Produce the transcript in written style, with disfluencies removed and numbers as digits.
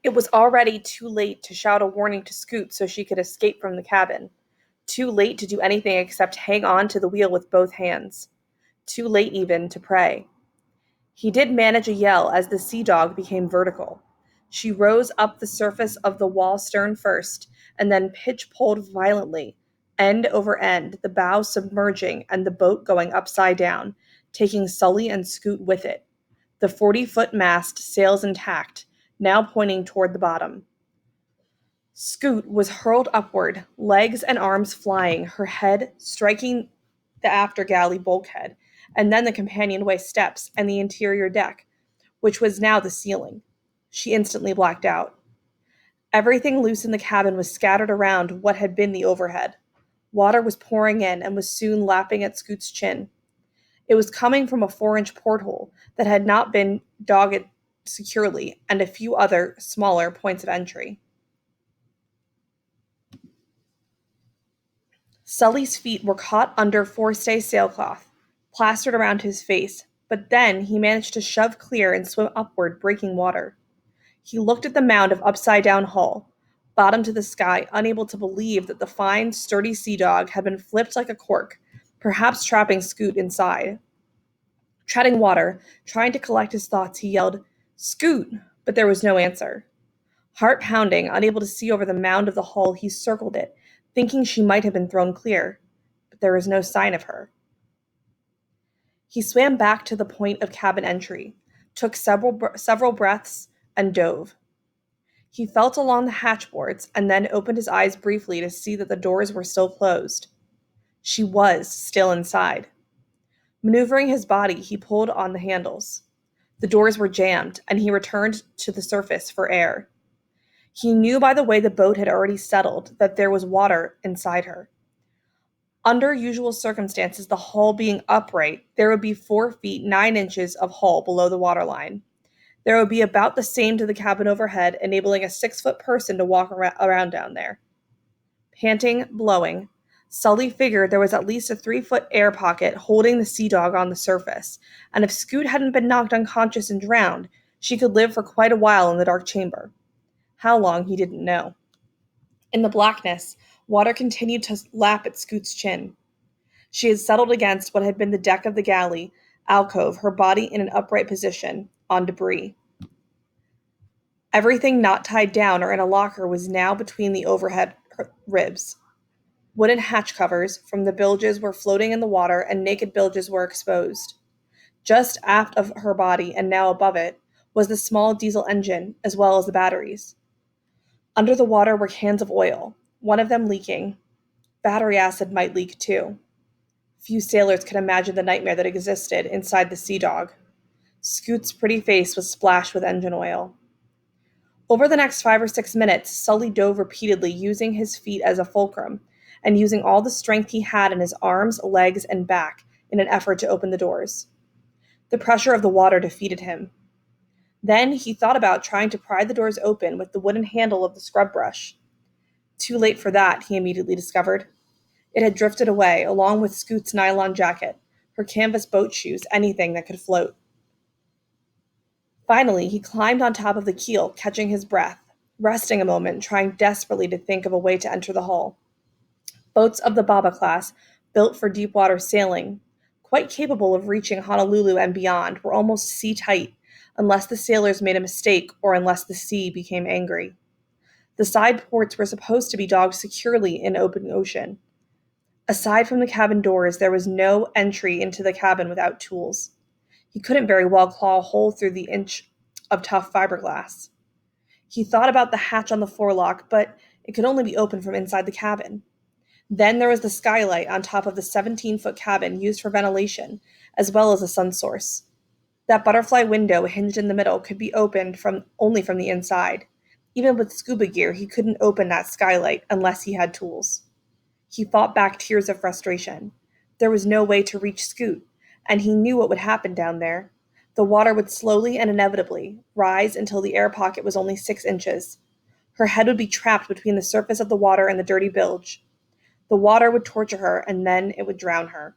It was already too late to shout a warning to Scoot so she could escape from the cabin. Too late to do anything except hang on to the wheel with both hands. Too late even to pray. He did manage a yell as the sea dog became vertical. She rose up the surface of the wall stern first, and then pitch pulled violently, end over end, the bow submerging and the boat going upside down, taking Sully and Scoot with it. The 40-foot mast, sails intact, now pointing toward the bottom. Scoot was hurled upward, legs and arms flying, her head striking the after galley bulkhead, and then the companionway steps and the interior deck, which was now the ceiling. She instantly blacked out. Everything loose in the cabin was scattered around what had been the overhead. Water was pouring in and was soon lapping at Scoot's chin. It was coming from a 4-inch porthole that had not been dogged securely and a few other, smaller points of entry. Sully's feet were caught under forestay sailcloth, plastered around his face, but then he managed to shove clear and swim upward, breaking water. He looked at the mound of upside-down hull, bottom to the sky, unable to believe that the fine, sturdy sea dog had been flipped like a cork, perhaps trapping Scoot inside. Treading water, trying to collect his thoughts, he yelled, "Scoot!" But there was no answer. Heart pounding, unable to see over the mound of the hull, he circled it, thinking she might have been thrown clear, but there was no sign of her. He swam back to the point of cabin entry, took several breaths, and dove. He felt along the hatchboards and then opened his eyes briefly to see that the doors were still closed. She was still inside. Maneuvering his body, he pulled on the handles. The doors were jammed, and he returned to the surface for air. He knew by the way the boat had already settled that there was water inside her. Under usual circumstances, the hull being upright, there would be 4 feet 9 inches of hull below the waterline. There would be about the same to the cabin overhead, enabling a 6-foot person to walk around down there. Panting, blowing, Sully figured there was at least a 3-foot air pocket holding the sea dog on the surface, and if Scoot hadn't been knocked unconscious and drowned, she could live for quite a while in the dark chamber. How long, he didn't know. In the blackness, water continued to lap at Scoot's chin. She had settled against what had been the deck of the galley alcove, her body in an upright position, on debris. Everything not tied down or in a locker was now between the overhead ribs. Wooden hatch covers from the bilges were floating in the water, and naked bilges were exposed. Just aft of her body, and now above it, was the small diesel engine, as well as the batteries. Under the water were cans of oil, one of them leaking. Battery acid might leak too. Few sailors could imagine the nightmare that existed inside the Sea Dog. Scoot's pretty face was splashed with engine oil. Over the next 5 or 6 minutes, Sully dove repeatedly, using his feet as a fulcrum, and using all the strength he had in his arms, legs, and back in an effort to open the doors. The pressure of the water defeated him. Then he thought about trying to pry the doors open with the wooden handle of the scrub brush. Too late for that, he immediately discovered. It had drifted away, along with Scoot's nylon jacket, her canvas boat shoes, anything that could float. Finally, he climbed on top of the keel, catching his breath, resting a moment, trying desperately to think of a way to enter the hull. Boats of the Baba class, built for deep-water sailing, quite capable of reaching Honolulu and beyond, were almost sea-tight, unless the sailors made a mistake or unless the sea became angry. The side ports were supposed to be docked securely in open ocean. Aside from the cabin doors, there was no entry into the cabin without tools. He couldn't very well claw a hole through the inch of tough fiberglass. He thought about the hatch on the forelock, but it could only be opened from inside the cabin. Then there was the skylight on top of the 17-foot cabin used for ventilation, as well as a sun source. That butterfly window hinged in the middle could be opened only from the inside. Even with scuba gear, he couldn't open that skylight unless he had tools. He fought back tears of frustration. There was no way to reach Scoot, and he knew what would happen down there. The water would slowly and inevitably rise until the air pocket was only 6 inches. Her head would be trapped between the surface of the water and the dirty bilge. The water would torture her, and then it would drown her.